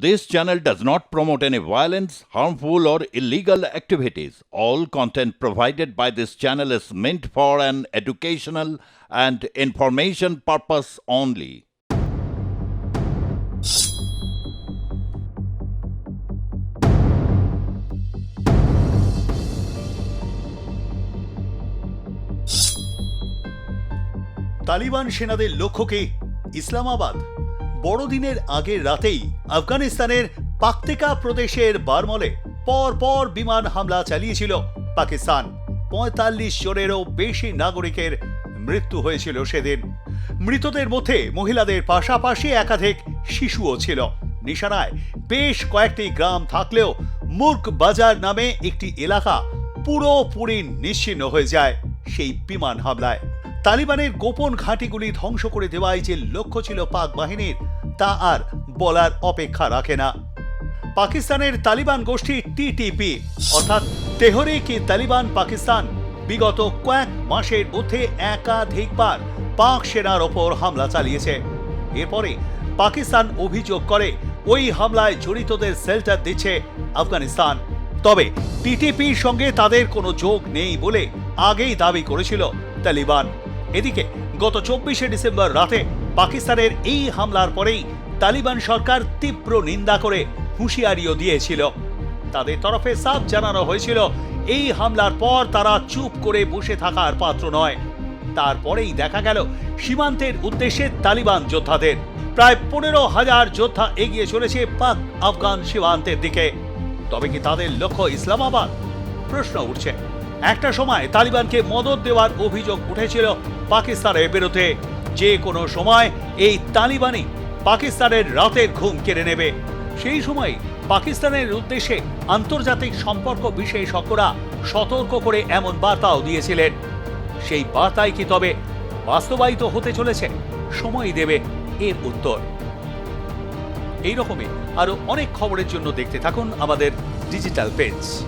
This channel does not promote any violence, harmful, or illegal activities. All content provided by this channel is meant for an educational and information purpose only. Taliban সেনাদের লক্ষ্য কি ইসলামাবাদ? বড়দিনের আগের রাতেই আফগানিস্তানের পাকতেকা প্রদেশের বারমলে পরপর বিমান হামলা চালিয়েছিল পাকিস্তান। ৪৫ জনেরও বেশি নাগরিকের মৃত্যু হয়েছিল সেদিন। মৃতদের মধ্যে মহিলাদের পাশাপাশি একাধিক শিশুও ছিল। নিশানায় বেশ কয়েকটি গ্রাম থাকলেও মুর্গ বাজার নামে একটি এলাকা পুরোপুরি নিশ্চিহ্ন হয়ে যায় সেই বিমান হামলায়। তালিবানের গোপন ঘাঁটিগুলি ধ্বংস করে দেওয়াই যে লক্ষ্য ছিল পাক বাহিনীর, তা আর বলার অপেক্ষা রাখে না। পাকিস্তানের তালিবান গোষ্ঠী টিটিপি অর্থাৎ তেহরিক-ই-তালিবান পাকিস্তান বিগত কয়েক মাসের মধ্যে একাধিকবার পাক সেনার ওপর হামলা চালিয়েছে। এরপরে পাকিস্তান অভিযোগ করে ওই হামলায় জড়িতদের শেল্টার দিচ্ছে আফগানিস্তান। তবে টিটিপির সঙ্গে তাদের কোনো যোগ নেই বলে আগেই দাবি করেছিল তালিবান। এদিকে গত ২৪শে ডিসেম্বর রাতে পাকিস্তানের এই হামলার পরেই তালিবান সরকার তীব্র নিন্দা করে হুঁশিয়ারিও দিয়েছিল। তাদের তরফে সাফ জানানো হয়েছিল এই হামলার পর তারা চুপ করে বসে থাকার পাত্র নয়। তারপরেই দেখা গেল সীমান্তের উদ্দেশ্যে তালিবান যোদ্ধাদের প্রায় ১৫,০০০ যোদ্ধা এগিয়ে চলেছে পাক আফগান সীমান্তের দিকে। তবে কি তাদের লক্ষ্য ইসলামাবাদ? প্রশ্ন উঠছে। একটা সময় তালিবানকে মদদ দেওয়ার অভিযোগ উঠেছিল পাকিস্তানের বিরুদ্ধে। যে কোনো সময় এই তালিবানই পাকিস্তানের রাতের ঘুম কেড়ে নেবে। সেই সময় পাকিস্তানের উদ্দেশ্যে আন্তর্জাতিক সম্পর্ক বিশেষজ্ঞরা সতর্ক করে এমন বার্তাও দিয়েছিলেন। সেই বার্তাই কি তবে বাস্তবায়িত হতে চলেছে? সময় দেবে এর উত্তর। এইরকমই আরো অনেক খবরের জন্য দেখতে থাকুন আমাদের ডিজিটাল পেজ।